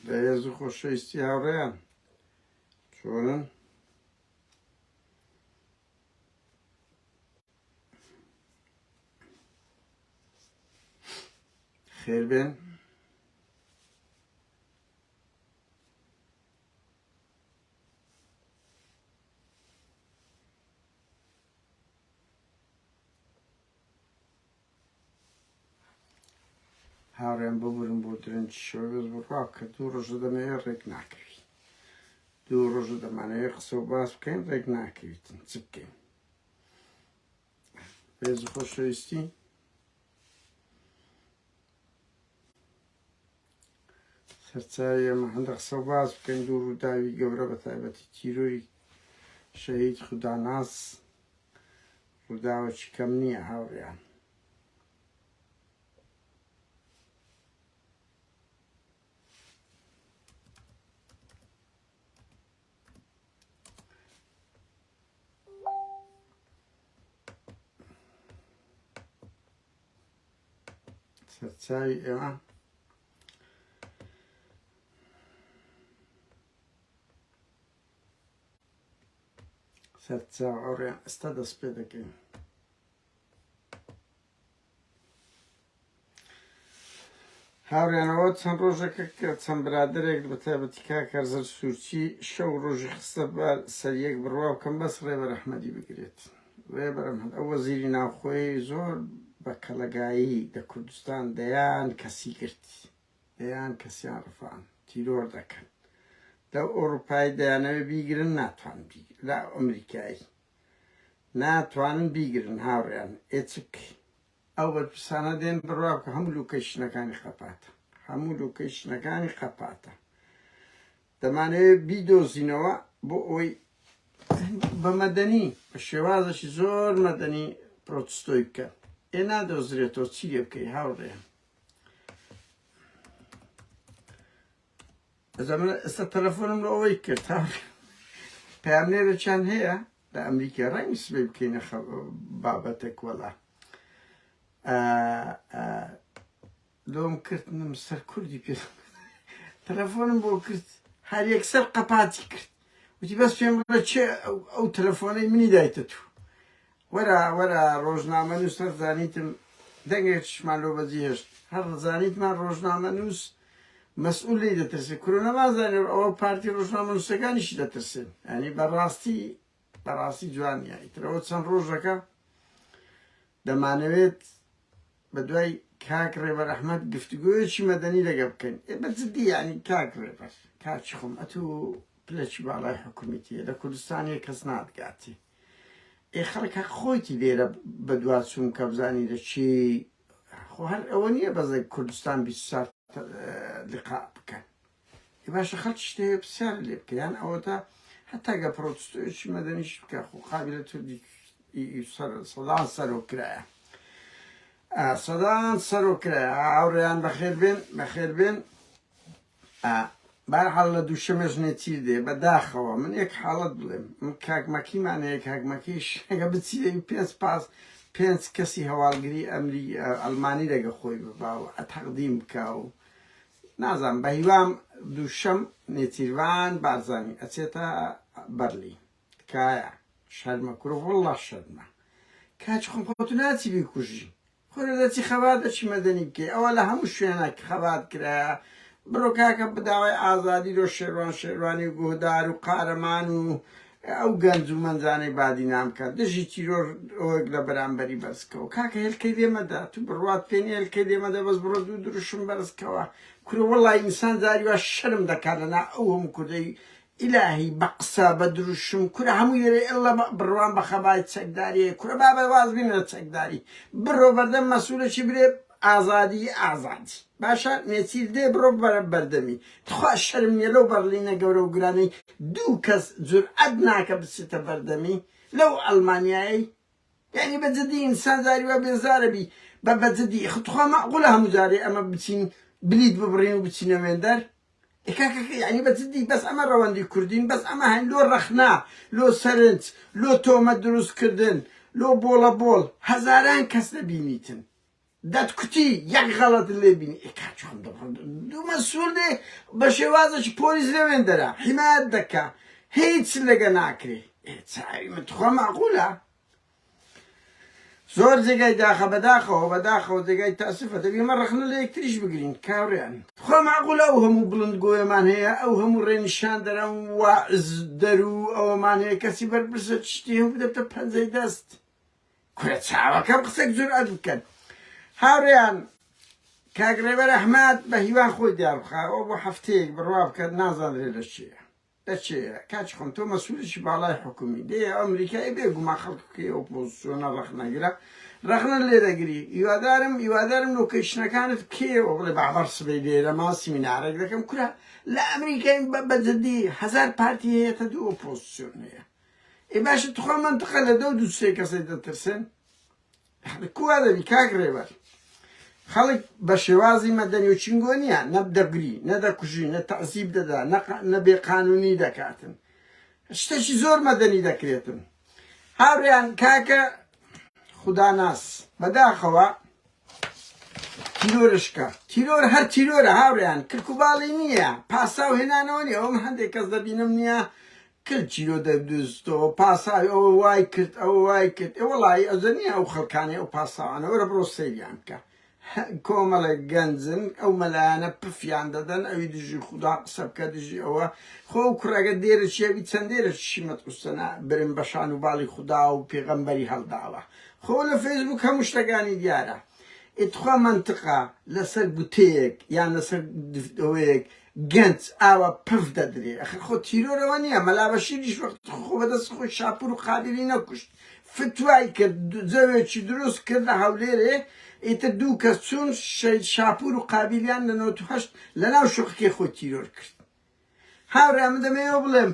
بەهێز و خۆشەویستی هاوڕێیان چۆنن؟ خێربێن؟ هاوڕێیان ببورن بۆ درەنجی شەوە بێز بڕوا کە دوو ڕۆژە دەمەوێت ڕێک ناکەوی دوو ڕۆژە دەمانەوێت قسە و باس بکەین ڕێک ناکەویتن چ بکەین؟ بەهێز و خۆشەویستی سەرچاوی ئێمە هەندێک قسە و باس بکەین دوو ڕووداوی گەورە بە تایبەتی تیرۆی شەهید خوداناس ڕووداوێکی کەم نییە هاوڕێیان. سەرچاوی ئێمە سەرچاو ئەوڕێیان ئێستا دەست پێ دەکەین. هاوڕێنەوە چەند ڕۆژێکە کە چەند برادرێک بە تایبەتی کاکەرزەر سوورچی شەو ڕۆژی خستە سەریەک بڕوا بکەم بەس ڕێبەر ئەحمەدی بگرێت. ڕێبەر ئەحمەد ئەو وەزیری ناوخۆی زۆر بە کەڵەگایی لە کوردستان دەیان کەسی گرتی دەیان کەسیان ڕفان تیرۆر دەکەن لەو ئەوروپای دەیانەوێ بیگرن ناتوانن بیگرن لە ئەمریکایی ناتوانن بیگرن هاوڕێیان ئێچک ئەو بەرپرسانە دێن بڕوا بکە هەموو لوکەیشنەکانی خەپاتە هەموو لوکەیشنەکانی خەپاتە دەمانەوێت بیدۆزینەوە بۆ ئەوی بە مەدەنی بە شێوازەشی زۆر مەدەنی پرۆتستۆی بکەن ئێ نادۆزرێتەوە چی لێ بکەی هاوڕێیان. ئێستا تەلەفۆنم لە ئەوەی کرد پەیامنێرەکیان هەیە لە ئەمریکا ڕای سبەی بکەینە بابەتێک وەڵا لۆم کردنم سەر کوردی پێ تەلەفۆنم بۆ کرد هەر یەکسەر قەپاتی کرد وتی بەس پێم بڵێ چێ ئەو تەلەفۆنەی منی دایتە تو وەرە ڕۆژنامە نووس هەر زانیتم دەنگێکشمان لۆ بەجێ هێشت هەر زانیتمان ڕۆژنامە نووس مەسئول لی دەترسێت کورۆ نەمازانێت ئەوە پارتی ڕۆژنامە نووسەکانیشی دەترسێن ینی بەڕاستی جوانیە ئیترەوە چەند ڕۆژەکە دەمانەوێت بە دوای کاک ڕێبەر ئەحمەد گفتوگۆیەکی مەدەنی لەگە بکەین بەجددی ینی کاک ڕێبەر کاچی خۆم ئەتۆ پلەکی باڵای حکومیتیە لە کوردستانی کەس نادگاتی خەڵک خۆیتی لێرە بە دواتچوون کە بزانی لە چی خۆ هەر ئەوە نییە بەزای کوردستان 20 ساعت لقا بکەن باشە خەڵک شتەیە پرسیار لێ بکە یان ئەوە تا هەتاگە پرۆتستۆیەکی مەدەنیش بکە خۆ قابلە توردی سەدان سەرۆکرایە سەدان سەرۆکرایە هاوڕێیان بەخێر بێن بەرحاڵ لە دووشەمێژ نێتیر دێ بەداخەوە من یەک حاڵەت بڵێم من کاکمەکیمانەیە کاکمەکیش ئەگە بچی پێنج کەسی هەواڵگری ئەلمانی لەگە خۆی ببا و تەقدیم بکە و نازانم بە هیوام دووشەم نێتیروان بارزانانی ئەچێتە بەرلی تکایە شەرمە کورە وەڵڵا شەرمە کاچ خۆم خۆتو ناچی بیکوژی خۆرە دەچی خەبات دەچی مەدەنی بکەی ئەوە لە هەموو شوێنە خەبات کرایە بڕۆ کاکە بداوای ئازادی دۆ شێروانی و گۆدار و قارەمان و ئەو گەنج و مەنجانەی بادی نامکە دژی تیرۆر ئەوەک لە بەرامبەری بەرزکەوە کاکە هێلکەی لێمەدا تو بڕوات پێنی هێلکەی لێمەدا بەس بڕۆ دوو دروشم بەرزکەوە کورە وەڵی ئینسان زاری وە شەرم دەکات لەنا ئەو هەموو کوردەی ئیلاهی بە قسە بە دروشم کورە هەموو یێرە ئێڵە بڕوان بە خەبای چەکداریە کورە با بەواز بینە چەکداری بڕۆ بەردەم مەسوولەکی برێ ئازادی باشە نێچیر دێ بڕۆ بەرە بەردەمی تخوا شەرم نیە لەو بەرلینە گەورە و گرانەی دوو کەس جورئەت ناکە بچێتە بەردەمی لەو ئەڵمانیایی یعنی بەجددی ئینسان زاری وە بێزارە بی بەجددی خوا مەعقولە هەموو جارێ ئەمە بچین بلیت ببڕین و بچینە وێندەر یعنی بەجددی بەس ئەمە ڕەوەندی کوردین بەس ئەمە هەن لۆ ڕەخنا لۆ سەرنج لۆ تۆمە دروستکردن لۆ بۆڵە بۆڵ هەزاران کەس دەبینیتن دەتکوتی یەک غەڵەت لێ بینی دوو مەسوول دێ بە شێوازێکی پۆلیس لەوێن دەرا حیمایەت دەکا هیچ لەگە ناکرێ چاوی من تخوا معقولە زۆر جێگای داخە بەداخەوە جێگای تاسفە دەبێ ئێمە ڕەخنە لە یەکتریش بگرین کاوریان خوا معقولە ئەو هەموو بڵندگۆیەمان هەیە ئەو هەموو ڕێنیشان دەرە واعز دەرو ئەوەمان هەیە کەسی بەرپرسە شتی هەموو بدەتە پەنجەی دەست کورە چاوەکەم قسەک جورئەت بکەن هاوڕێیان کاک ڕێبەر ئەحمەد بە هیوان خۆی دیار بخا ئەو بۆ هەفتەیەک بڕوا بکات نازانرێ لە چێە دەچێە کاچی خۆم تۆ مەسوولێکی باڵای حکومی دێ ئەمریکای بێگوما خەڵکەکەی ئۆپۆزیسیۆنە ڕەخنەگرە ڕەخنە لێدەگری هیوادارم لۆکەیشنەکانت کێوە بڵێ بابەر سبەی لێرە ماسی مینارێک دەکەم کورە لە ئەمریکای بەجددی 1000 پارتی هەیە تا دوو ئۆپۆزیسیۆن هەیە ئێ باشە تخوا منتقە لە دە و دوو سێ کەسەی دەترسن کوا دەبی کاک ڕێبەر خەڵک بە شێوازی مەدەنی و چینگۆ نییە نە دەگری نە دەکوژی نە تەعزیب دەدا نە بێقانونی دەکاتن شتێکی زۆر مەدەنی دەکرێتن هاوڕێیان کاکە خوداناس بەداخەوە تیرۆرشکە تیرۆر هەر تیرۆرە هاوڕێیان کرکوباڵی نییە پاسا و هێنانەوە نیە ئەوم هەندێک کەس دەبینم نییە کرد چیرۆ دەدوستەوە پاساوی ئەوە وای کرد ئەوە وای کرد وەڵی ئەوزە نییە ئەو خەڵکانی ئەو پاساوانە وەرە بڕۆ سەیریان بکە کۆمەڵێک گەنجن ئەو مەلایەنە پفیان دەدەن ئەوی دژی خودا قسە بکە دژی ئەوە خۆ کوڕەگە دێرە چێوی چەندێرە شیمەت قوستەنە برم بە شان و باڵی خودا و پێغەمبەری هەڵداوە خۆ لە فەیسبوک هەموو شتەکانی دیارە ئێتخوا منتقە لەسەر گوتەیەک یان لەسەر ئەوەیەک گەنج ئاوە پف دەدرێ خۆ تیرۆرەوە نییە مەلابەشیریش وەخت خۆ بەدەست خۆی شاپور و قابلی نەکوشت فتوای کرد جەوێکی دروست کرد لە هەولێرێ ئیتر دوو کەس چوون شاپور و قابلیان لە 98 لەناو شوقەکەی خۆی تیرۆر کرد هاوڕێ من دەمەوێت بڵێم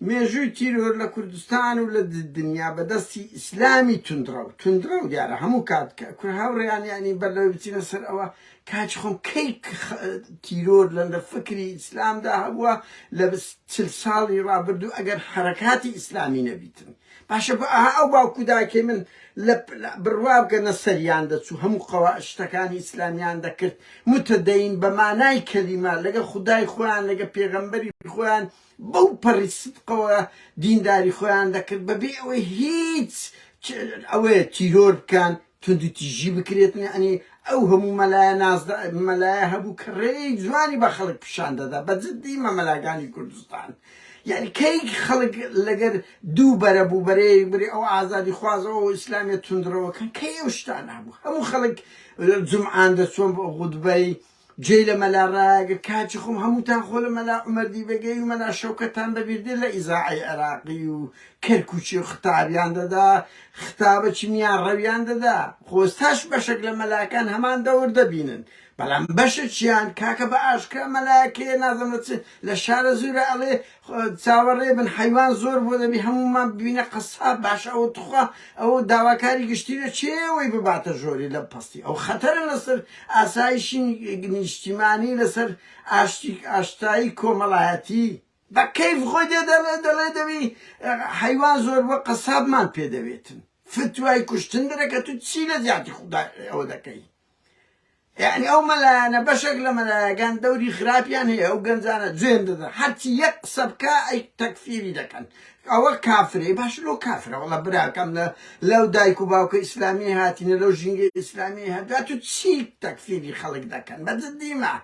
مێژووی تیرۆر لە کوردستان و لە دنیا بەدەستی ئیسلامی توندرە و دیارە هەموو کات کور هاوڕێیان یانی بەرلەوەی بچینە سەر ئەوە کاچی خۆم کەی تیرۆر لە فکری ئیسلامدا هەبووە لە 40 ساڵی ڕابردوو ئەگەر حرەکاتی ئیسلامی نەبیتن باشە ئەو باوکو داکەی من بڕوا بگەنە سەریان دەچوو هەموو قەوا شتەکانی ئیسلامیان دەکرد متەدەین بە مانای کەلیمە لەگە خودای خۆیان لەگە پێغەمبەری خۆیان بەو پەڕی سدقەوە دینداری خۆیان دەکرد بەبێ ئەوەی هیچ ئەوەیە تیرۆر بکەن توندی تیژی بکرێتن ئەنی ئەو هەموو مەلایە هەبوو کە ڕێی جوانی بە خەڵک پیشان دەدا بەجددی مەمەلاگانی کوردستان یعنی کەی خەڵک لەگەر دوو بەرە بوو بەرەی بری ئەو ئازادی خوازەوە و ئیسلامیە توندرەوەکەن کەی ئەو شتان هەبوو هەموو خەڵک جومعان دەچۆن بۆ غودبەی جێ لە مەلا ڕاگەر کاچی خۆم هەمووتان خۆ لە مەلا عومەردی بەگەی و مەلا شەوکەتان بەبیردێ لە ئیزاعی عێراقی و کەرکوچی و خەتابیان دەدا خەتابەکی میان ڕەویان دەدا خۆستاش بەشێک لە مەلاکان هەمان دەور دەبینن بەڵام بەشە چیان کاکە بە ئاشکرا مەلایەکەیە نازەم لە شارە زورە ئەڵێ چاوەڕێ بن حیوان زۆر بۆ دەبی هەمومان ببینە قەساب باشە ئەوە تخوا ئەوە داواکاری گشتیرە چێوەی بباتە ژۆری لە پەستی ئەو خەتەرە لەسەر ئاسایشی نیشتیمانی لەسەر ئاشتایی کۆمەڵایەتی بە کەیف خۆی دەڵێ دەبی حیوان زۆر بۆ قەسابمان پێ دەبێتن فتوای کوشتن دەرەکە تو چی لە زیاتی خودا ئەوە دەکەی یعنی ئەو مەلایەنە بەشێک لە مەلایەکان دەوری خراپیان هەیە ئەو گەنجانە جوێن دەدەن هەرچی یەک قسە بکە ئەی تەکفیری دەکەن ئەوە کافرێ باش لۆ کافرە وەڵا براکەم لەو دایک و باوکە ئیسلامی هاتینە لەو ژینگە ئیسلامی هەدوات و چی تەکفیری خەڵک دەکەن بەجددیمە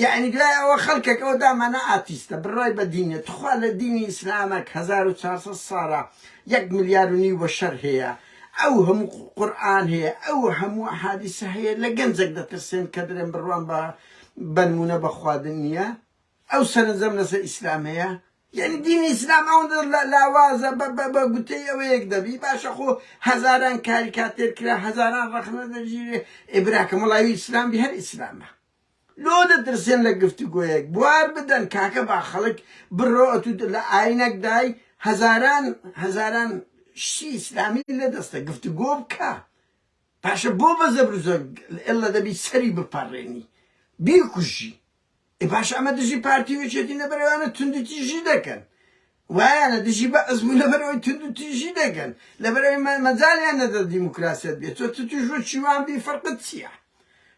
یعنی دوای ئەوە خەڵکێک ئەوە دامانە ئاتیستە بڕای بە دینێت تخوا لە دینی ئیسلامێک 1400 ساڵە 1.5 ملیار بە شەر هەیە ئەو هەموو قورئان هەیە ئەو هەموو ئەحادیثە هەیە لە گەنجێک دەترسێن کە دەرێن بڕوان بە نمونە بە خواردن نییە ئەو سەرنجەم لەسەر ئیسلام هەیە یعنی دینی ئیسلام ئەوەندە لاوازە بە گوتەی ئەوەیەک دەبی باشە خۆ هەزاران کاریکاتێر کرا هەزاران ڕەخنە دەژیرێ ئێبراکە وڵاوی ئیسلامی هەر ئیسلامە لۆ دەترسێن لە گفتوگۆیەک بوار بدەن کاکە با خەڵک بڕۆ لە ئاینەک دای هەزاران شتی ئیسلامی لە دەستە گفتوگۆ بکە پاشە بۆ بەزە بروزە ئێڵە دەبی سەری بپەڕێنی بیکوژی باشە ئەمە دژی پارتیوێچێتی نەبەرەوانە توندی تیژی دەکەن وایانە دژی بە ئەزموو لەبەرەوەی توند تیژی دەکەن لەبەرەوەی مەجالیان نەدە دیموکراسیەت بێت تۆ توش بۆ چیوان بی فەرقت چییە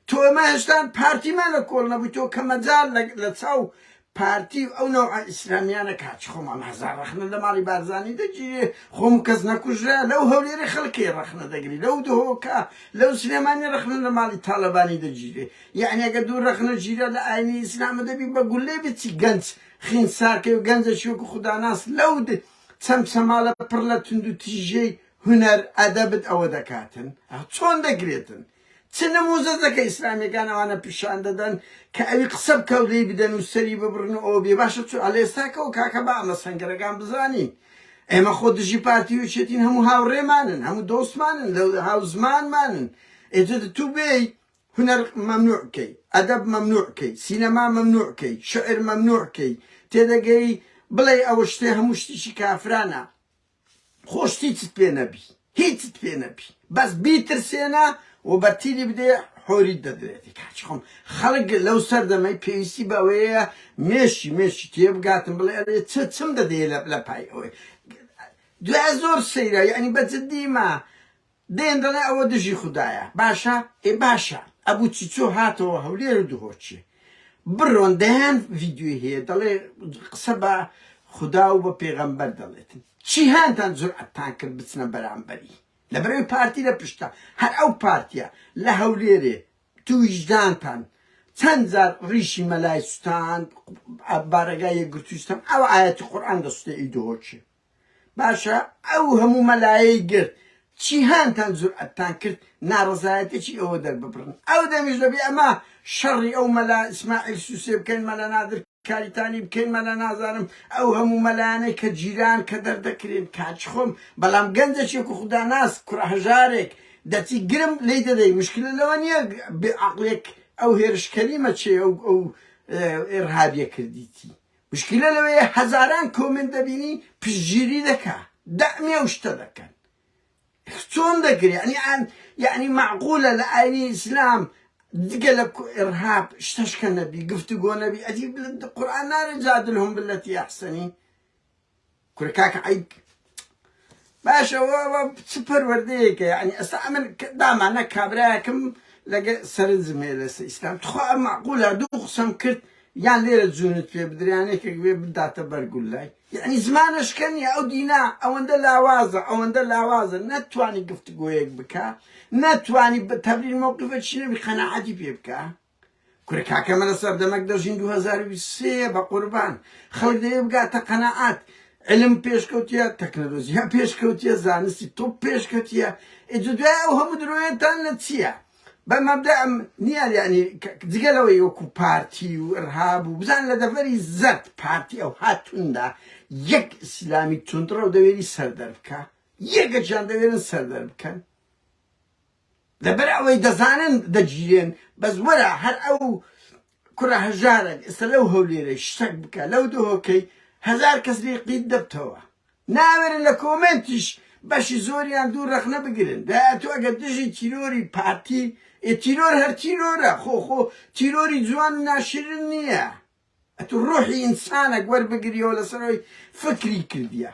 تۆ ئەمە هێشتا پارتیمان لە کۆڵ نەبووی تۆ کە مەجال لە چاو پارتی ئەو نەوع ئیسلامیانە کاچ خۆم ئەم هەزار ڕەخنە لە ماڵی بارزانی دەگیرێ خۆم کەس نەکوژرا لەو هەولێری خەڵکی ڕەخنە دەگری لەو دهۆکە لەو سلێمانی ڕەخنە لە ماڵی تاالبانی دەگیرێ یعنی ئەگە دوو ڕەخنە گیرە لە ئاینی ئیسلامە دەبی بە گولێ بچی گەنج خین سارکە و گەنجەکی وەکو خوداناس لەو چەمچەماڵە پڕ لە تند و تیژەی هونەر ئەدەبت ئەوە دەکاتن چۆن دەگرێتن چ نموزەکە ئیسلامیەکان ئەوانە پیشان دەدەن کە ئەوی قسە بکەوتەی بدەن و سەری ببڕن و ئەوە بێ باشە چ ئەلێستاکەەوە کاکە بە ئەمە سەنگەرەکان بزانین ئێمە خۆ دژی پارتی و چێتین هەموو هاوڕێمانن هەموو دۆستمانن لە هاوزمانمانن ئێجد تو بێی هونەر مەمنوعکەی ئەدەب مەمنوعکەی سینەما مەمنوعکەی شعر مەمنوعکەی تێدەگەی بڵێ ئەوە شتێ هەموو شتیشی کافرانە خۆشتیچت پێ نەبی هیچت پێ نەبی بەس بیترسێنە و بەرتیلی بدێ حۆری دەدرێتی کاچ خۆم خەڵک لەو سەردەمەی پێویستی بەوەیە مێشی تێبگاتم بڵێ چم دەدێ لە پای ئەوەی دوای زۆر سەیرە یعنی بەجددیمە دێن دەڵێ ئەوە دژی خوددایە باشە باشە ئەبوو چیچۆ هاتەوە هەولێر و دهۆچێ بڕۆن دەیان ڤیددیوی هەیە دەڵێ قسە بە خوددا و بە پێغەمبەر دەڵێتن چی هاانتان جورئەتتان کرد بچنە بەرامبەری لەبەرەوەی پارتی لە پشتە هەر ئەو پارتیە لە هەولێرێ تو ویژدانتان چەند جار ڕیشی مەلای سوستان بارەگای یەکگرتوویستان ئەوە ئاەتی قورئان دەسوتێ ئیدهۆچێ باشە ئەو هەموو مەلایەی گرت چی هاانتان جورئەتتان کرد ناڕزایەتێکی ئەوە دەرببڕن ئەو دەمیش دەبێ ئەمە شەڕی ئەو مەلا ئیسماعیل سووسێ بکەین مەلە نادر کاریتانی بکەین مەلە نازانم ئەو هەموو مەلایانەی کە جیران کە دەردەکرێن کاچ خۆم بەڵام گەنجێکی خودداناس کوڕە هەژارێک دەچی گرم لی دەدەی مشکلە لەوە نییە بێعەقلێک ئەو هێرشکەریمە چێ ئەو ئێرهابیە کردیتی مشکلە لەوەیە هەزاران کۆمنت دەبینی پشتگیری دەکا دەعمی ئەو شتە دەکەن چۆن دەگری یعنی معقولە لە ئاینی ئیسلام دیگە لە ئێرهاب شتەشکە نەبی گفتوگۆ نەبی ئەدی قورئان نارێ جادلهم بالەتی ئەحسەنی کورە کاکە عیب باشەوە چ پەروەردەیەکە یعنی ئەستا ئەمن دامانە کابرایەکم لەگە سەرنجمێ لەسەر ئیسلام تخوا معقولە دوو قسەم کرد یان لێرە جوونت پێ بدرێنێکێک بێ بداتە بەرگولای یعنی زمانەشکە نیە ئەو دینا ئەوەندە لاوازە نەتوانی گفتوگۆیەک بکە نەتوانی بە تەبلیغ موقفە چی نەبی قەناعەتی پێ بکە کورە کاکەمە لە سەردەمەک دەژین 2023 بە قوربان خەڵک دەیە بگاتە قەناعەت علم پێشکەوتیە تەکنۆلۆژیا پێشکەوتیە زانستی تۆپ پێشکەوتیە دوای ئەو هەموو درۆیەتان لە چییە بە مەبدە نییە یعنی جگەلەوەی وەکو پارتی و ئەرهاب و بزان لە دەڤەری زەرد پارتی ئەو هاتووندا یەک ئیسلامی توندڕە و دەوێری سەردەر بکە یەکەجان دەوێرن سەردەر بکەن لەبەر ئەوەی دەزانن دەگیرێن بەس وەرە هەر ئەو کوڕە هەژارێک ئێستا لەو هەولێرەی شتێک بکە لەو دهۆکەی هەزار کەس لێ قید دەبتەوە ناوێرن لە کۆمنتیش بەشی زۆریان دوو ڕەخنە بگرن دەهاتوو ئەگەر دژی تیرۆری پارتی تیرۆر هەر تیرۆرە خۆ تیرۆری جوان ناشرن نییە ئەتو ڕۆحی ئینسانێک وەربگریەوە لەسەرەوەی فکری کردیە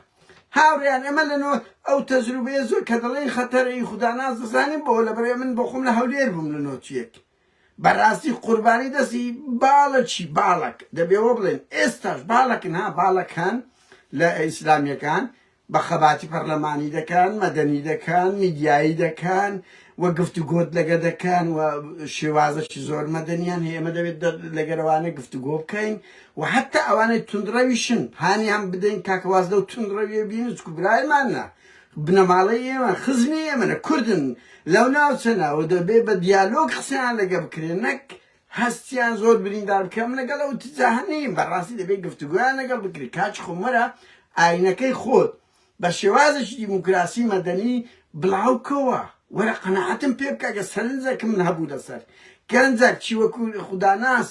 هاوڕیان ئەمە لەنەوە ئەو تەجروبەیە زۆر کە دەڵێن خەتەرەی خوداناس دەزانین بۆ لەبەرێ من بۆ خۆم لە هەولێر بووم لە نۆچیەک بەڕاستی قوربانی دەستی باڵەکی باڵک دەبێەوە بڵێن ئێستاش باڵەکن ها باڵەکان لە ئیسلامیەکان بە خەباتی پەرلەمانی دەکەن مەدەنی دەکەن میدیایی دەکەن وە گفتوگۆت لەگە دەکەن و شێوازەکی زۆر مەدەنیان هەیە ئێمە دەبێت لەگەرەوانە گفتوگۆ بکەین و حتا ئەوانەی توندڕەویشن هانی هەم بدەین کاکەواز لەو توندڕەویە بینن چکو برایمانە بنەماڵەی ئێمە خزمی ئێمەنە کوردن لەو ناوچەناوە دەبێ بە دیالۆگ قسەیان لەگە بکرێن نەک هەستیان زۆر بریندار بکەم لەگەڵ ئەو تجاهە نیم بەڕاستی دەبێت گفتوگۆیان لەگەڵ بکری کاچ خۆمەرە ئاینەکەی خۆت بە شێوازێکی دیموکراسی مەدەنی بڵاوکەوە وەرە قەناعەتم پێ بکە کە سەرنجێکم هەبوو لەسەر گەنجێک چی وەکو خوداناس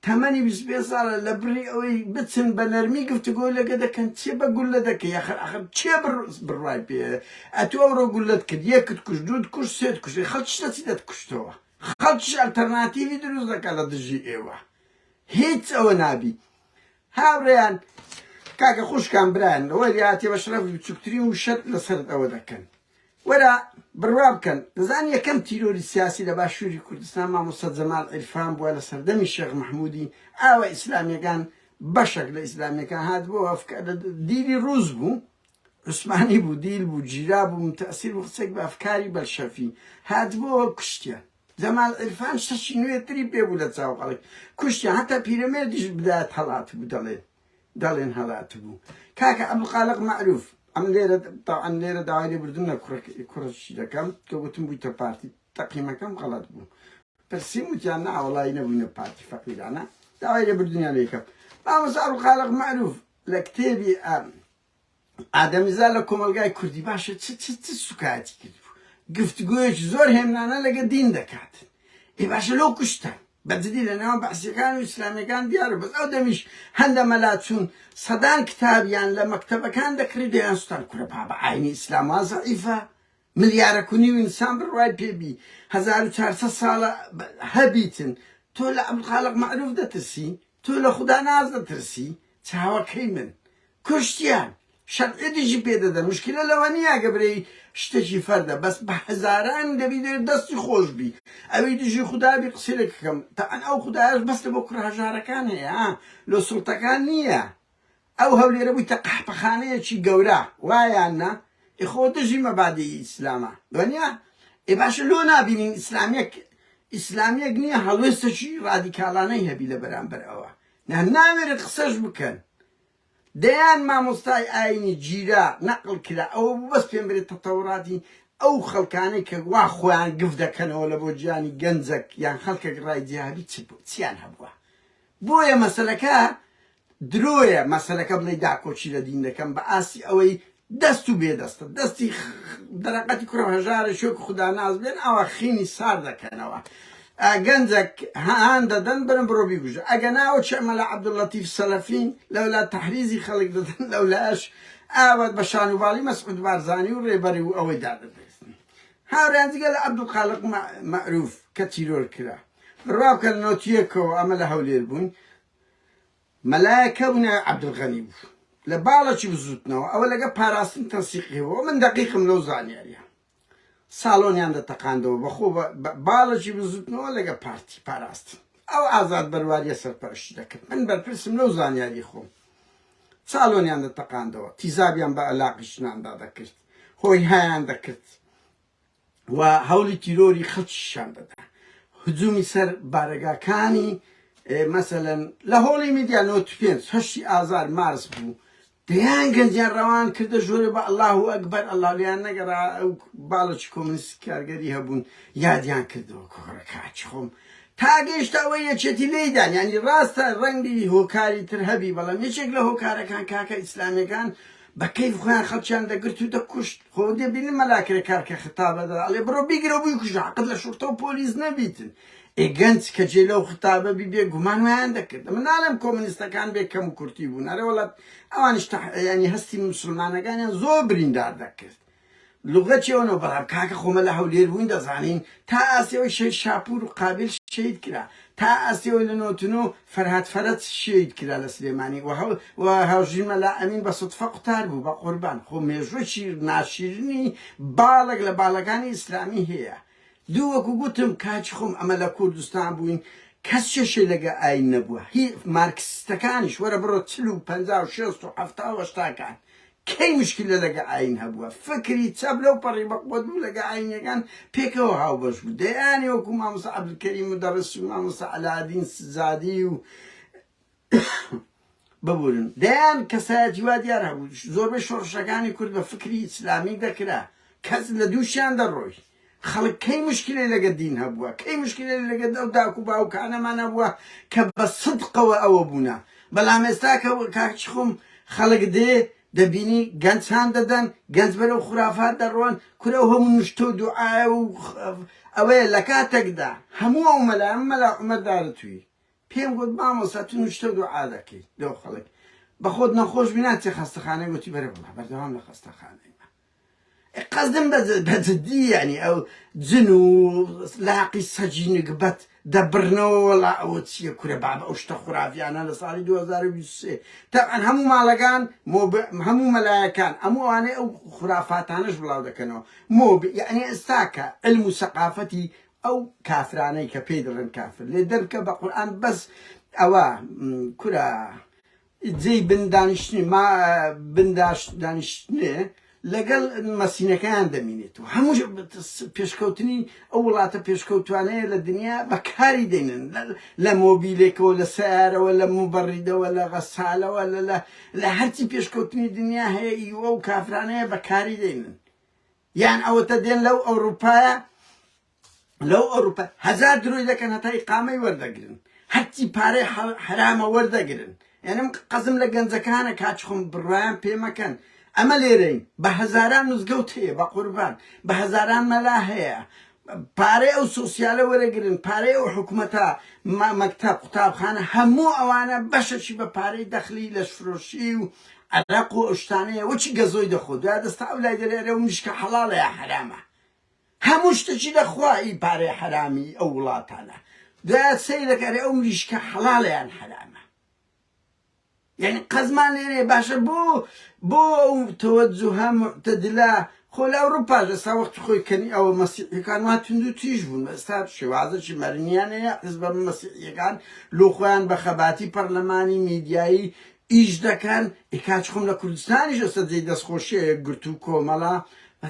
تەمەنی 25 ساڵە لە بڕی ئەوەی بچن بە نەرمی گفتوگۆ لەگە دەکەن چێ بە گولە دەکەی ئەخر چێ بڕوای پێ ئەتۆ ئەوڕۆ گولت کرد یەکت کوشت دووت کوشت سێت کوشت خەڵکی دەچی دەتکوشتەوە خەڵکیش ئەلتەرناتیڤی دروست دەکات لە دژی ئێوە هیچ ئەوە نابی هاوڕێیان کاکە خوشکان برایان ئەوە دیاتێ بە شەرەفی بچووکترین وشەت لەسەر ئەوە دەکەن وەرە بڕوا بکەن دەزان یەکەم تیرۆری سیاسی لە باشووری کوردستان مامۆستا جەمال عیرفان بووە لە سەردەمی شێخ مەحموودی ئاوە ئیسلامیەکان بەشێک لە ئیسلامیەکان هات بۆ دیلی ڕووز بوو عوسمانی بوو دیل بوو جیرا بوو متەئسیر بوو قسێک بە ئەفکاری بەلشەفی هات بۆەوە کوشتیان جەمال عیرفان شتێکی نوێتری پێ بوو لە چاو خەڵک کوشتیان هەتا پیرەمێردیش بدایەت هەڵات بوو دەڵێن هەڵات بوو کاکە عەبدولخالق مەعروف ئەم لێرە تاوان لێرە داوای لێبوردن لە کوڕەشی دەکەم کە گوتم بوویتە پارتی تەقییمەکەم غەڵەت بوو پرسیم وتیان نا وەڵی نەبووینە پارتی فەقیرانە داوای لێبوردنیان لێ یەکەم مامۆستا عەبدولخالق مەعروف لە کتێبی ئادەمیزاد لە کۆمەلگای کوردی باشە چ سوکاتی کرد گفتگوۆیەکی زۆر هێمنانە لەگە دین دەکات ئێ باشە لەو کوشتە بەجددی لە نێوان بەعسیەکان و ئیسلامیەکان دیارە بەس ئەو دەمیش هەندە مەلا چوون سەدان کتابیان لە مەکتەبەکان دەکرێت دەیان سوتان کورە بابە ئاینی ئیسلام وا زەعیفە ملیارە و نیو ئینسان بڕوای پێبی 1400 ساڵە هەبیتن تۆ لە عەبدولخالق مەعروف دەترسی تۆ لە خودا ناز دەترسی چاوەکەی من کوشتیان شەرعێتیشی پێدەدە مشکلە لەوە نییە گەبرەی شتێکی فەردە بەس بە هەزاران دەبی دەستی خۆش بی ئەوەی دژی خودابی قسەی لەکەم تاان ئەو خودایش بەستە بۆ کوڕهەژارەکان هەیە لۆ سوڵتەکان نییە ئەو هەولێرە بوویتە قەحپەخانەیەکی گەورە وایان نا ئێخۆ دژی مەبادی ئیسلامە دڵنیا ئێ باشە لۆ نابینین ئیسلامیەک نییە هەڵوێستەکی ڕادیکاڵانەی هەبی لە بەرامبەر ئەوە نامێرێت قسەش بکەن دەیان مامۆستای ئاینی جیرا نەقڵ کرا ئەوە بەس پێم برێت تەتەوڕاتی ئەو خەڵکانەی کە وا خۆیان گفت دەکەنەوە لە بۆ گیانی گەنجەک یان خەڵکێک ڕای جیهادی چیان هەبووە بۆیە مەسەلەکە درۆیە مەسەلەکە بڵێ داکۆچی لە دین دەکەم بە ئاسی ئەوەی دەست و بێدەستە دەستی دەرەقەتی کوڕە هەژارە شوێک خوددا ناز بێن ئەوە خینی سار دەکەنەوە گەنجێک هەان دەدەن برن بڕۆ بیگوژە ئەگە ناوە چەمە لە عەبدوڵەتیف سەلەفین لەولا تەحریزی خەڵک دەدەن لەولاش ئاوات بە شانوباڵی مەسعود بارزانی و ڕێبەری و ئەوەی دادەبێستن هاوڕیان جگە لە عەبدولخالق مەعروف کە تیرۆر کرا بڕوا بکە نۆتیەکەوە ئەمە لە هەولێر بووین مەلایەکە بوونە عەبدولغەنی بوو لە باڵێکی بزوتنەوە ئەوە لەگە پاراستن تەنسیقیەوە من دەقیقم لەو زانیاریە ساڵۆنیان دەتەقاندەوە بەخۆ باڵێکی بزوتنەوە لەگە پارتی پاراستن ئەو ئازاد بەرواریە سەرپەرشتی دەکرد من بەرپرسم لەو زانیاری خۆم ساڵۆنیان دەتەقاندەوە تیزابیان بە ئەلاقیشناندا دەکرد هۆی هایان دەکرد و هەولی تیرۆری خەڵکیشان دەدا هجومی سەر بارەگاکانی مەسەلەن لە هۆڵی میدیا 95 ئازار مارس بوو دەیان گەنجیان ڕەوان کردە ژۆرە بە ئەڵڵاهو ئەکبەر ئەڵڵا لیان نەگەڕا ئەو باڵێکی کۆمونیستی کارگەری هەبوون یادیان کردەوە کۆڕە کاچی خۆم تا گەیشتا ئەوەی یەکێتی لێدان ینی ڕاستە ڕەنگی هۆکاری تر هەبی بەڵام یەکێک لە هۆکارەکان کاکە ئیسلامیەکان بە کەیف خۆیان خەڵکیان دەگرت و دەکوشت خۆ دەبینی مەلاکرێ کارکە ختابەدا ئەڵێ بڕۆ بیگرە بووی کوژ عەقد لە شورتە و پۆلیس نەبیتن ئێگەنج کە جێ لەو ختابە بیبێ گومان ویان دەکرد من ناڵێم کۆمونیستەکان بێ کەم و کورتی بوون ئەرێ وڵات ئەوانیش ینی هەستی مسلمانەکانیان زۆر بریندار دەکرد لوغەتیەوەنەوە بەڵام کاکە خۆمە لە هەولێر بووین دەزانین تا ئاسیەوەی شەید شاپور و قابل شەید کرا تا ئاسیەوەی لە نۆتنۆ فەرهاد فەرەت شەید کرا لە سلێمانی و هاوژین مەلا ئەمین بە سوتفە قوتار بوو بە قوربان خۆ مێژوەکی ناشیرنی باڵێک لە باڵەکانی ئیسلامی هەیە دوو وەکو گوتم کاچی خۆم ئەمە لە کوردستان بووین کەس چێشێ لەگە ئاین نەبووە هی مارکسیستەکانیش وەرە بڕۆ 40 و 50 و 60 و 70 80کان کەی مشکلە لەگە ئاین هەبووە فکری چەپ لەو پەڕی بەقبەت بوو لەگە ئاینەکان پێکەوە هاوبەش بوو دەیانی وەکو مامۆستا عەبدولکەریم مدەڕس و مامۆستا عەلادین سزادی و ببورن دەیان کەسایەتی وا دیار هەبوو زۆربەی شۆڕشەکانی کورد بە فکری ئیسلامی دەکرا کەس لە دووشیان دەڕۆی خەڵک کەی مشکلەی لەگە دین هەبووە کەی مشکلەی لەگە دەو داک و باوکانەمان هەبووە کە بە سدقەوە ئەوە بوونە بەڵام ئێستا کە کاچی خۆم خەڵک دێ دەبینی گەنجان دەدەن گەنج بەرەو خورافات دەڕۆن کورە هەموو نوشتە و دوعاە و ئەوەیە لە کاتێکدا هەموو ئەو مەلا عومەردارە توی پێم گوت مامۆستا تو نوشتە و دوعا دەکەی لەو خەڵک بە خۆت نەخۆش بینات چێ خەستەخانەی گوتی بەرە بڵا بەردەوام لە خەستەخانەی قصدم بجدي يعني أو جنو لاقي سجين قبت دبرنا ولا أو تشي كره بابا أوش تخرافي أنا لصالي 2023 طبعا همو مالكان همو ملاكان أمو أنا أو خرافات أناش بلاو دكانو يعني استاكا علم ثقافتي أو كافراني كبيدرن كافر لدرك بقرآن بس أوا كره زي بن دانشني ما بن دانشني لقل مسينة كان دمينيتو هموش بيشكوتني أولاتا بيشكوتوانية للدنيا بكاري دينن لا موبيليك ولا سيارة ولا مبردة ولا غسالة ولا لا هرتي بيشكوتني الدنيا هي أو كافرانية بكاري دينن يعني أو تدين لو أوروبا هزار درو إذا كانت هاي قامة وردقرن هرتي باري حرامة وردقرن يعني قسم لجنزكانة كاتشخم برايم في مكان أما ليرين بهزاران نزقوت هي بقربان بهزاران ملا هي باري أو سوسيالة ورقرن باري أو حكومتها مكتب كتاب خانة همو أوانا بشرش بباري دخلي لشفروشي وعراق وأشتانية وشي قزوي دخود هذا استعولا دليري ومشك حلالة يا حرامة هموش تجي لأخوائي باري حرامي أولاتانا ده سيدك أري أو مشك حلالة يا حرامة يعني قزمان ليري باشا بو توجهها معتدلة خول أوروبا جسا وقت خوي كني أو مسيحي كان ما تندو تيجون استاد شوازة شي مرنيانة حزب المسيحي كان لو خوان بخباتي برلماني ميدياي إيش دكان إكاتشخم لكردستاني جسا زي دس خوشي قرتو كومالا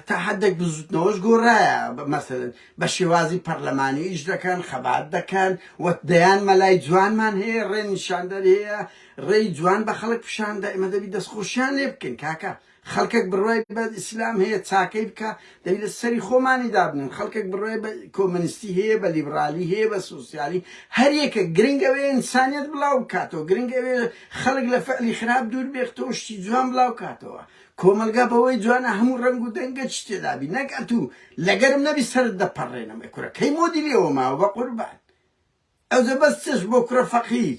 تا حدك بزوت نوش قرايا مثلا بشوازي برلماني إيش دكان خبات دكان وديان ملاي جوان من هي ري نشان هي ري جوان بخلق بشان دائما دبي دس خوشان يبكن كاكا خلقك بالرواي بالإسلام هي تساكي بكا دبي السري خوماني دابنن خلقك بالرواي بالكومونستي هي بالليبرالي هي بالسوسيالي هر يك جرينجا بي إنسانيت بلاو كاتو جرينجا بي خلق لفعلي خراب دور بيختوش تي جوان بلاو كاتو كوملگا بوي جوانا همو رنگو دنگا چتي دابي نكاتو لگرم نبي سرد دا پرينا مكورا كي موديلي وما وبقربان او زبستش بكرة فقير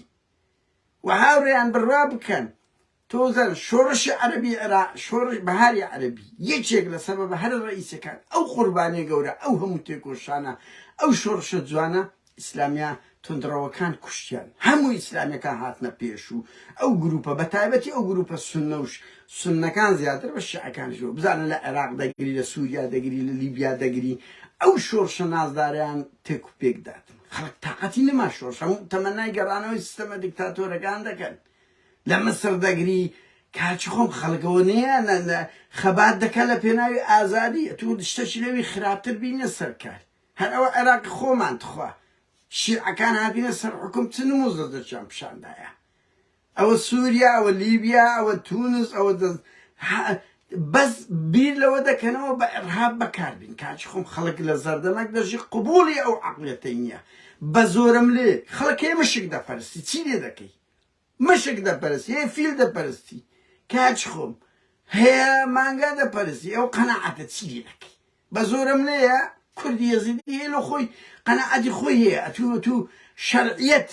وهاوريان بالراب كان توزن شورش عربي عراق شورش بهاري عربي يجيك لسبب هر الرئيس كان او قرباني قورا او همو تيكوشانا او شورش جوانا اسلاميا تندروا كان كشتيان همو اسلامي كان هاتنا بيشو او جروبا بتايبتي او جروبا سنوش سنة كان زيادة بس كان جو بزانا لعراق دقري لسوريا دقري لليبيا دقري او شورش ناس داريان تيكو بيك دات خلق طاقتي لما شورش هم تمنى يقرانا ويستمع ديكتاتورة كان دكان لما صار دقري كاتشخم خلقوني أنا خبات دكالة بيناوي آزادي تقول اشتشلوي خرابتر بين السركار هل او عراق خومان تخوا شيعة كان هابين سر حكم تنموز درجان بشان دايا او سوريا او ليبيا او تونس او بس بير لو دا كانوا بإرهاب بكاربين كاتشخم خلق لزردمك درجي قبولي او عقليتينية بزورم ليه خلق هي مشك دا فرستي تيلي داكي مشك دا فرستي هي فيل دا فرستي كاتشخم هي مانغا دا فرستي او قناعة تيلي داكي بزورم ليه كردي يزيدي لو خوي قناعتي خوي هي تو شرعية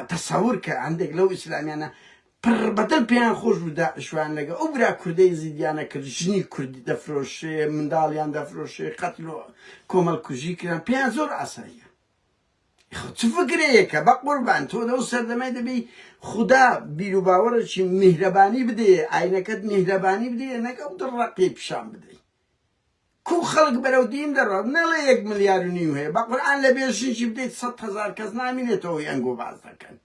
تصورك عندك لو إسلامي أنا بدل بيان خوش بدا شوان لقى أبرا كردي يزيدي أنا كرجني كردي دفروش من داليان دفروش قتلو كومال كوجي كران بيان زور عصرية تفكري هيك بقربان تو دو سردمي دبي خدا بيرو باورش مهرباني بدي عينكت مهرباني بدي أنك أبدر رقيب شام بدي كو خلق برو دين درب نلا 1 مليار نيو هي بقرآن لبيشين شي بديت 100,000 كز نامينه تو ينقو بعض كان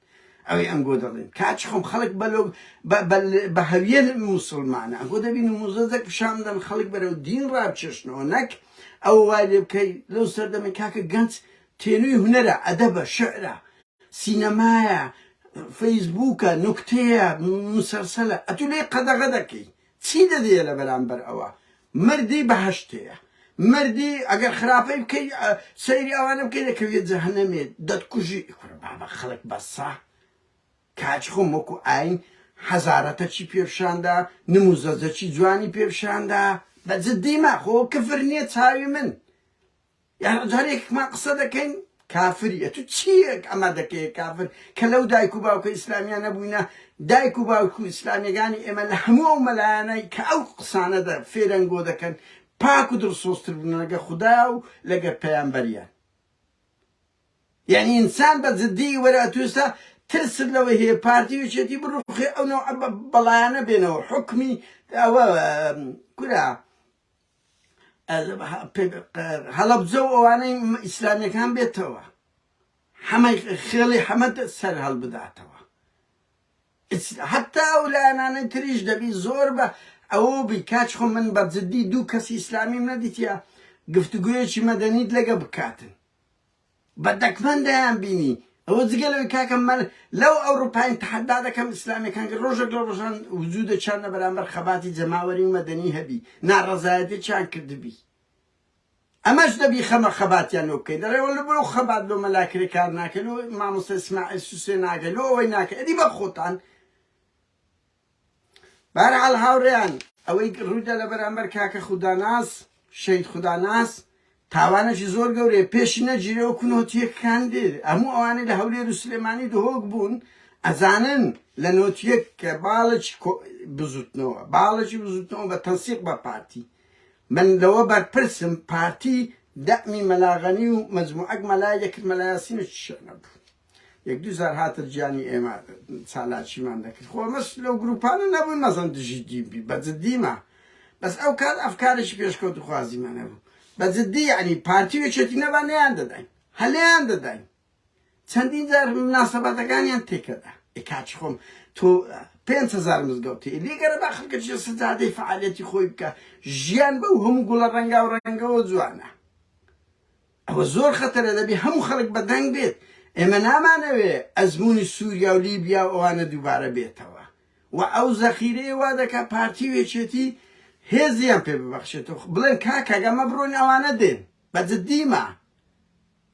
او ينقو دلين كاتشخم خلق بلو بهوية المسلمان انقو دبين موزدك بشامدن خلق برو دين راب چشنو نك او والي بكي لو سرده من كاكا قنت تينوي هنرا ادبا شعرا سينمايا فيسبوكا نكتيا مسلسلة اتو لي قدا غدكي تسيدة ديالا بلانبر اوا مردي بهشتيه مردي اگر خرافه بكي سيري اوانا بكي لكوية جهنمي داد كوجي يكورا بابا خلق بسا كاچخو موكو عين حزارتا چي بيرشاندا نموزازا چي جواني بيرشاندا بزدي ما خو كفرنية تساوي من يعني جاريك ما قصدا كين كافرية تو چيك اما دكي كافر كلو دايكو باوكو اسلاميا نبوينا دايكو باوكو اسلامي غاني اما لحمو ملانا كاو قصانا دا فيرنگو دا كان پاک و دڵسۆزتر بوون لەگە خوددا و لەگە پەیامبەریان. یعنی ئینسان بە جددی وەرە تووسە ترست لەوە هەیە پارتیویچێتی بڕوخێ ئەو بەڵایانە بێنەوە حکمی ئەوە کورا هەڵەبجە و ئەوانەی ئیسلامیەکان بێتەوە هەمە خێڵی حەمە سەر هەڵبداتەوە. حتا ئەو لایەنانەی تریش دەبی زۆر بە ئەوە بی کاچ خۆ من بە جددی دوو کەسی ئیسلامیم نەدیتە گفتوگویەکی مەدەنیت لەگە بکاتن بە دەکمەندەیان بینی ئەوە جگەلەوەی کاکەم لەو ئەوروپاین تەحەدا دەکەم ئیسلامیەکان ڕۆژێک لە ڕۆژان وجودە چانە بەرامبەر خەباتی جەماوەری مەدەنی هەبی ناڕەزایەتی چیان کردبی ئەمەش دەبی خەمە خەباتیان لۆ بکەیت دەڕێوە لە بۆ خەبات لۆ مەلاکرێ کار ناکەن و مامۆستا ئیسماعیل سوسێ ناکەن لۆ ئەوەی ناکە ئەدی بە خۆتان بەهەرحاڵ هاوڕێیان ئەوەی ڕوویدا لە بەرامبەر کاکە خوداناس شەید خوداناس تاوانێکی زۆر گەورەیە پێشی نەگیرەوە نۆتیەکەکان دێر هەموو ئەوانەی لە هەولێر و سلێمانی دهۆک بوون ئەزانن لە نۆتیەک کە باڵێکی بزوتنەوە بە تەنسیق بە پارتی من لەوە بەرپرسم پارتی دەمی مەلاغەنی و مەجموعەک مەلای یەکرد مەلایاسینە شێنە بوو یەک دوو زار هاتر گیانی ئێمە چالاکیمان دەکرد خۆ مەس لەو گروپانە نەبووین مەزەن دژی دیبی بە جددیمە بەس ئەو کات ئەفکارێکی پێشکەوت و خوازیمانە بوو بە جددی یعنی پارتیوێکێتی نەبا نەیان دەداین هەلەیان دەداین چەندین جار مناسەبەتەکانیان تێکەدا کاچ خۆم تۆ 5,000 مزگەوتی لێگەرە با خەڵکەی سەجادەی فعالیەتی خۆی بکە ژیان بەو هەموو گوڵە ڕەنگا و ڕەنگەوە جوانە ئەوە زۆر خەتەرە دەبێ هەموو خەڵک بەدەنگ بێت ئێمە نامانەوێ ئەزمموی سووریا و لیبیا و ئەوانە دووبارە بێتەوە و ئەو زەخیرەیە وا دەکا پارتیوێکێتی هێزیان پێ ببەخشێتەوە بڵێن کاکەگەمە بڕۆین ئەوانە دێن بە جددیمە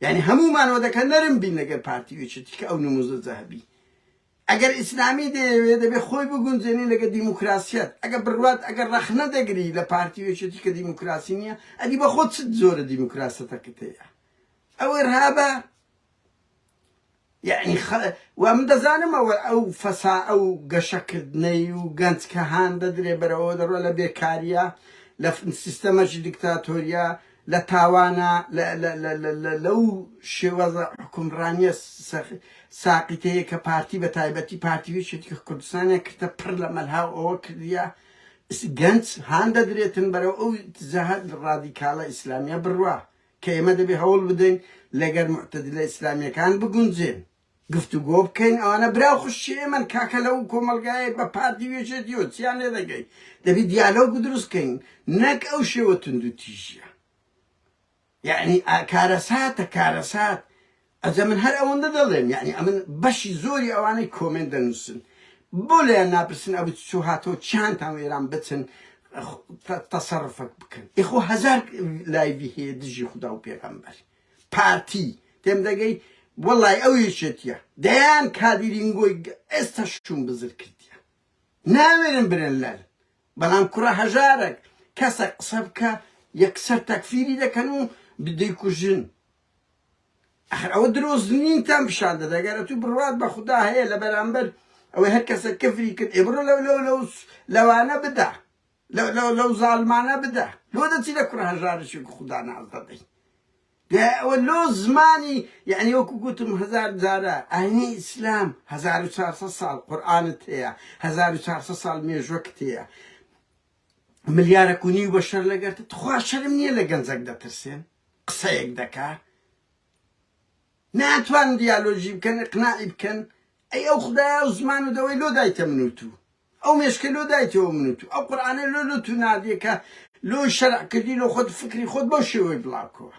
یعنی هەمومانەوە دەکە نەرم بین لەگەر پارتیوێکێتی کە ئەو نموزە جەهبی ئەگەر ئیسلامی دەیەوێت دەبێ خۆی بگونجێنی لەگە دیموکراسیەت ئەگەر بڕوات ئەگەر ڕەخنە دەگری لە پارتیوێکێتی کە دیموکراسی نییە ئەدی بە خۆت چت زۆرە دیموکراسەتەکەت هەیە ئەو ئێرهابە یعنی و من دەزانم ئەو فەسا ئەو گەشەکردنەی و گەنج کە هان دەدرێ بەرەوە دەڕۆ لە بێکاریە لە سیستەمەشی دیکتاتۆریە لە تاوانە لەو شێوەزە حکومڕانیە ساقیتەیە کە پارتی بە تایبەتی پارتیوێکێتی کە کوردستانیان کردە پڕ لە مەلهاو ئەوە کردیە گەنج هان دەدرێتن بەرەو ئەو جەهەت ڕادیکاڵە ئیسلامیە بڕوا کە ئێمە دەبێ هەوڵ بدەین لەگەر معتەدیلە ئیسلامیەکان بگونجێن گفتوگۆ بکەین ئەوانە براو خوشی ئێمەن کاکە لەو کۆمەلگایە بە پارتیوێکێتیەوە چیان لێ دەگەی دەبی دیالۆگ دروستکەین نەک ئەو شێوە تند و تیژە یعنی کارەساتە کارەسات ئەجە من هەر ئەوەندە دەڵێم یعنی ئەمن بەشی زۆری ئەوانەی کۆمنت دەنووسن بۆ لەیان ناپرسن ئەو چوو هاتەوە چیانتان وێران بچن تەسەڕفەک بکەن ئیخۆ هەزار لایڤی هەیە دژی خودا و پێغەمبەر پارتی تێم دەگەی وەڵای ئەو یەکێتیە دەیان کادیرینگۆی ئێستا شوم بزر کردیە ناوێرن برن لەر بەڵام کوڕە هەژارێک کەسە قسە بکە یەکسەر تەکفیری دەکەن و بدەیکوژن ئەخر ئەوە درۆست نینتان پیشان دەدا ئەگەر تو بڕوات بە خودا هەیە لە بەرامبەر ئەوەی هەر کەسە کەفری کرد ئێبڕۆ لەوانە بدە لەو زاڵمانە بدە لۆ دەچی لە کوڕە هەژارێکی خودا ناز دەدەی ئەوە لۆ زمانی یعنی وەکو گوتم هەزار جارە ئاینی ئیسلام 1400 ساڵ قورئانت هەیە 1400 ساڵ مێژوەکت هەیە ملیارە کونی و بەشەر لەگەرتت خوا شەرم نییە لە گەنجەک دەترسێن قسەیەک دەکا ناتوان دیالۆژی بکەن ئقناعی بکەن ئەی ئەو خدایە و زمان و دەوەی لۆ دایتە من و تو ئەو مێشکە لۆ دایتەوە من و تو ئەو قورئانە لۆ تو نادیە کە لۆ شەرعکردی لۆ خۆت فکری خۆت بەو شێوەی بڵاوکەوە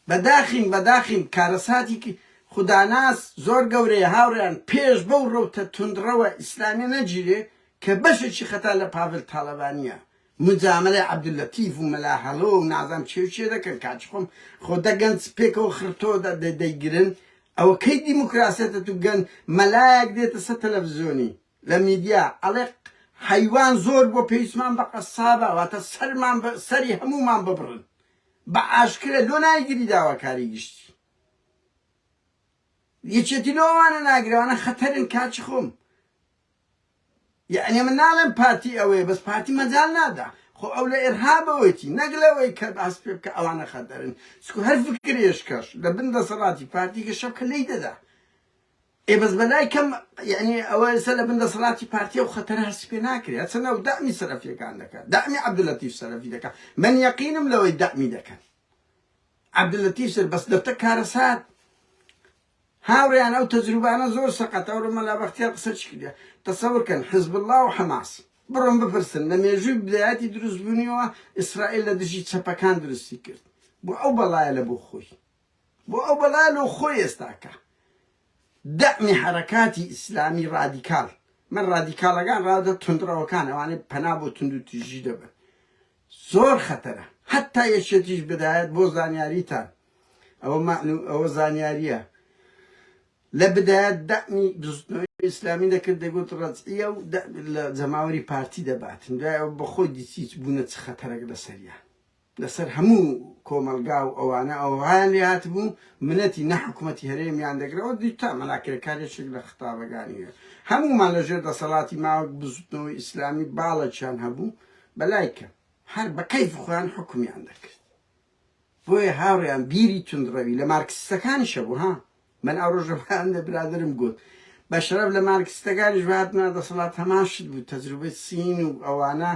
بەداخین کارەساتی خوداناس زۆر گەورەیە هاوڕێیان پێش بەو ڕەوتە توندڕەوە ئیسلامی نەگیرێ کە بەشێکی خەتا لە پاڤل تاڵەبانیە مجاملە عەبدولەتیف و مەلاهەڵۆ و نازام چێ دەکەن کاچ خۆم خۆ دەگەنج پێکەوە خرتۆ دەیگرن ئەوە کەی دیموکراسێتە تو گەن مەلایەک دێتە سەر تەلەڤیزۆنی لە میدیا ئەڵێ حەیوان زۆر بۆ پێویستمان بە قەسابە واتە سەری هەمومان ببڕن بە ئاشکرە لۆ نایگیری داواکاری گشتی یەکێتی لۆوانە ناگرەوانە خەتەرن کاچ خۆم یعنی من ناڵێم پارتی ئەوەیە بەس پارتی مەجال نادا خو ئەو لە ئێرهابەوەیەتی نەگلەوەی کە باس پێ بکە ئەوانە خەتەرن سکو هەر فکرێش کەش لە بن دەسەڵاتی پارتیکە شەبکە لی دەدا بەس بەلای کەم یعنی ئەوە لەسە لە بن دەسەڵاتی پارتیە و خەتەرە هەرسی پێ ناکرێت ئەچەنە و دامی سەرەفیەکان دەکات دامی عەبدولەتیف سەرەفی دەکات من یەقینم لەوەی دامی دەکەن عەبدولەتیف سەر بەس دەفتە کارەسات هاوڕێیان ئەو تەجروبانە زۆر سەقەت ئەوڕۆ مەلا بەختیار قسە چی کردە تەسەوڕکەن حزب الله و حەماس بڕۆن بپرسن لە مێژووی بدایەتی دروستبوونیەوە ئیسرائیل لە دژی چەپەکان درستی کرد بۆ ئەو بەڵایە لە بۆ خۆی بۆ ئەو بەڵایە لەو خۆی ئێستاکە دەعمی حرەکاتی ئیسلامی ڕادیکال من ڕادیکالەکان ڕادە توندڕەوەکان ئەوانەی پەنا بۆ تند و تیژی دەبن زۆر خەتەرە هەتا یەکێتیش بدایەت بۆ زانیاریتان ئەوە زانیاریە لە بدایەت دەعمی دروستنەوەی ئیسلامی دەکرد دەگوت ڕەجعیە و لە جەماوەری پارتی دەباتن دوای ئەو بە خۆی دیچیت بوونە چ خەتەرێک لەسەریان لەسەر هەموو کۆمەلگا و ئەوانە ئەوهایان لێ هاتبوو منەتی نەحکومەتی هەرێمیان دەگرەوە دیتا مەلاکرێکارێکێک لە خەتابەکانیە هەمومان لەژێر دەسەڵاتی ماوە بزوتنەوەی ئیسلامی باڵەکیان هەبوو بەلایکە هەر بە کەیف خۆیان حکومیان دەکرد بۆیە هاوڕێیان بیری توندڕەوی لە مارکسیستەکانیشە بوو ها من ئەو ڕۆژەکان لە برادرم گوت بە شەرەف لە مارکسیستەکانیش هاتنە دەسەڵات هەماشت بوو تەجروبەی سین و ئەوانە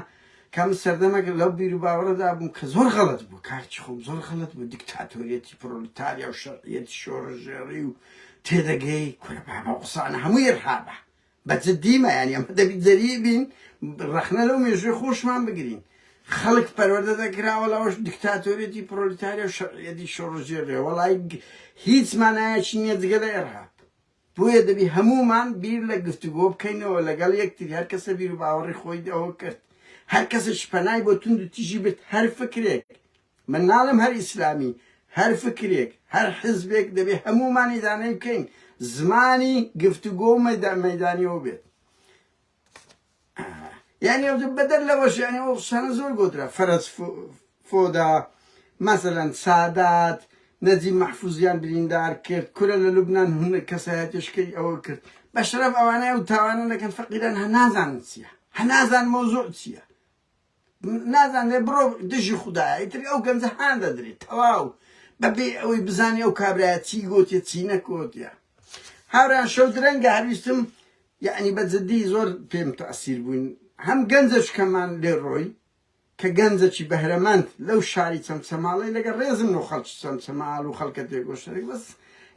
کەم سەردەمەکە لەو بیر و باوەڕەدا بووم کە زۆر غەڵەت بوو کارچی خۆم زۆر غەڵەت بوو دیکتاتۆریەتی پرۆلتاریا و شەرعیەتی شۆڕەژێڕی و تێدەگەی کورە بابا قسانە هەموو ئێرهابە بەجددیمە یانی ئەمە دەبی جەری بین ڕەخنە لەو مێژووی خۆشمان بگرین خەڵک پەروەردە دەکراوە لەوەش دیکتاتۆریەتی پرۆلتاریا و شەرعیەتی شۆڕەژێڕی وەڵای هیچ مانایەکی نییە جگە لە ئێرهاب بۆیە دەبی هەمومان بیر لە گفتوگۆ بکەینەوە لەگەڵ یەکتری هەر کەسە بیر و باوەڕی خۆی ئەوە کرد هەر کەسش پەنای بۆ تند و تیژی بێت هەر فکرێک من ناڵم هەر ئیسلامی هەر فکرێک هەر حزبێک دەبێ هەمومانی دانەی بکەین زمانی گفتوگۆ و مەیدانیەوە بێت یعنی بەدەر لەوەش یعنی ئەو قسانە زۆر گۆترا فەرەج فۆدا مەسەلەن سادات نەجیب مەحفوزیان بریندار کرد کورە لە لوبنان هونە کەسایەتیشکەی ئەوە کرد بە شەرەف ئەوانەیە و تاوانە دەکەن فەقیران هە نازانن چییە هە نازان مۆزوع چییە نازان لێ بڕۆ دژی خوددایە ئیتر ئەو گەنجە هان دەدرێت تەواو بەبێ ئەوەی بزانێ ئەو کابرایە چی گوتیە چی نەکۆتیە هاوڕیان شەو درەنگە هەرویستم یعنی بەجددی زۆر پێم تەئسیر بووین هەم گەنجەشکەمان لێ ڕۆی کە گەنجێکی بەهرەمەند لەو شاری چەمچەماڵی لەگە ڕێزم و خەڵکی چەمچەماڵ و خەڵکە تێگۆشتێک بەس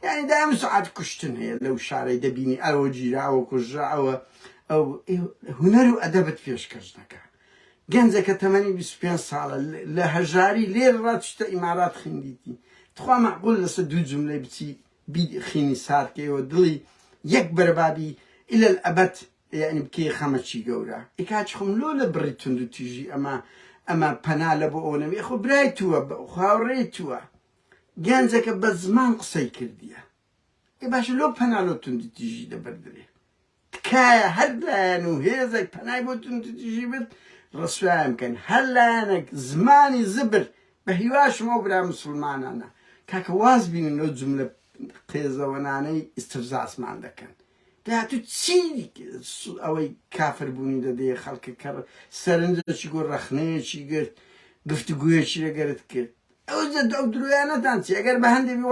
یعنی دایم سعات کوشتن هەیە لەو شارەی دەبینی ئەوە گیراوە کوژرا ئەوە ئەو هونەر و ئەدەبت پێشکەش دەکە گەنجەکە تەمەنی 25 ساڵە لە هەژاری لێر ڕاتشتە ئیمارات خوێندیتی تخوا مەعقول لەسەر دوو جوملەی بچی خینی سارکەوە دڵی یەک بەربابی ئیلە الئەبەد یعنی بکێ خەمەکی گەورە ئیکاچ خۆم لۆ لە بڕی تند و تیژی ئەمە پەنا لە بۆ ئەو نەوێ خۆ برای تووە خاوڕێی تووە گەنجەکە بە زمان قسەی کردیە باشە لۆ پەنا لۆ تند و تیژی دەبەردرێ تکایە هەر لایەن و هێزێک پەنای بۆ تند و تیژی بێت ڕسوایان بکەن هەر لایەنێک زمانی زبر بە هیواشمەوە برا مسلمانانە کاکە واز بینن ئەو جملە قێزەوەنانەی ئیستفزاسمان دەکەن دەهاتوو چی ئەوەی کافر بوونی دەدێ خەڵکە کە سەرنجەکی گۆ ڕەخنەیەکی گرت گفتوگویەکی لەگەرت کرد ئەو درۆیانەتان چی ئەگەر بە هەندێکی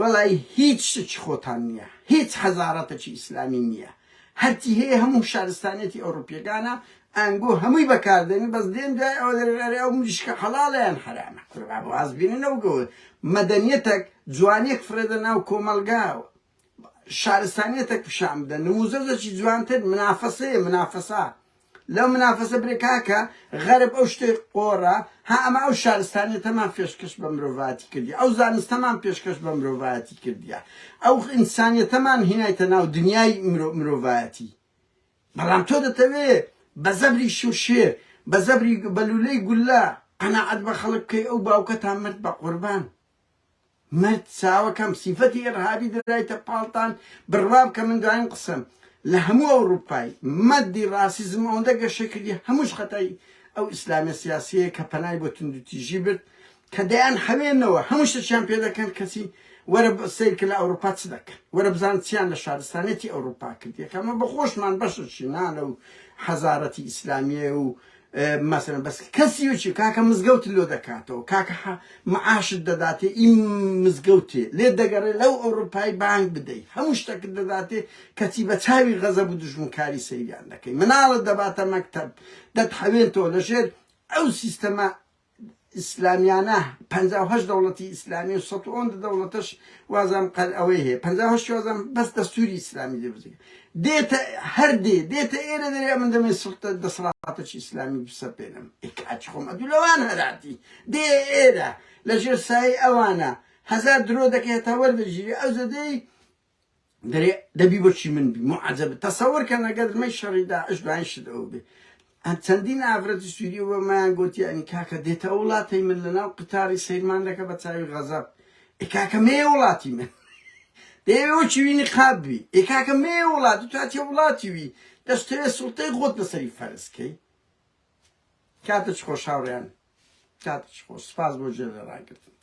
وەڵایی هیچ شتێکی خۆتان نییە هیچ حەزارەتێکی ئیسلامی نییە هەرتی هەیە هەموو شارستانێتی ئەوروپیەکانە ئەنگۆ هەمووی بەکاردێنی بەس دێن دوای ئەوە دەرێ ئەو مریشکە حەڵاڵیان حرامە کوربا واز بیننەوە گەوت مەدەنیەتێک جوانیەک فرێدە ناو کۆمەلگاوە شارستانیەتێک پیشان بدەن نموزەرێکی جوانتر منافەسەیە منافەسە لەو منافەسە برێکاکە غەرب ئەو شتێک قۆڕە ها ئەمە ئەو شارستانیەتەمان پێشکەش بە مرۆڤایەتی کردی ئەو زانستەمان پێشکەش بە مرۆڤایەتی کردیە ئەو ئینسانیەتەمان هێنایتە ناو دنیای مرۆڤایەتی بەڵام تۆ دەتەوێت بە زەبری شوشێر بە زەبری بەلولەی گولە قەناعەت بە خەڵک بکەی ئەو باوکەتان مرد بە قوربان مرد چاوەکەم سیفەتی ئێرهابی دەدایتە پاڵتان بڕواب کە من دوایین قسەم لە هەموو ئەوروپای مەدی ڕاسیزم ئەوەندە گەشە کردی هەمووش خەتای ئەو ئیسلامیە سیاسیە کە پەنای بۆ تند و تیژی برد کە دەیان هەوێنەوە هەموو شتیان پێ دەکەن کەسی وەرە سیرکە لە ئەوروپا چ دەکەن وەرە بزان چیان لە شارستانێتی ئەوروپا کردی کەمە بەخۆشمان بەشەشی نا لەو حەزارەتی ئیسلامیە و مثلا بس كسي وشي كاكا مزقوت اللو دكاتو كاكا معاش الدداتي مزقوتي ليه دقري لو أوروباي بانك بدي همشتك الدداتي كتيبة تاوي غزب ودجمون كاري سيريان لكي منال الدباتة مكتب داد حوينتو لشير أو سيستما إسلاميانه 58 دولتي إسلامي و110 دولتش وازم قد أويه 58 وازم بس دستوري إسلامي دي بزيك ديتا هردي ديتا إيرا دري من دمي السلطة دسراتش إسلامي بسبينم إكاتش خم أدولوان هراتي دي إيرا لجر ساي أوانا هزار درو دكي هتاور بجيري أو زدي دري دبي بوشي من بي معجب تصور كان قدر ما يشريدا إيش بعيش دعوبي چەندین ئافرەتی سووری وەمایان گوتی ئەنی کاکە دێتە وڵاتی من لەناو قتاری سەیرمان دەکە بە چاوی غەزەب کاکە مێ وڵاتی من دەیەوێ وەکی وی نقاببی کاکە مێ وڵاتی تو هاتیە وڵاتی وی دەستەوێت سوڵتەی خۆت بەسەری فەرزکەی کاتە چ خۆش هاوڕێیان کاتە چ خۆش سپاس بۆ گوێ لێ ڕاگرتن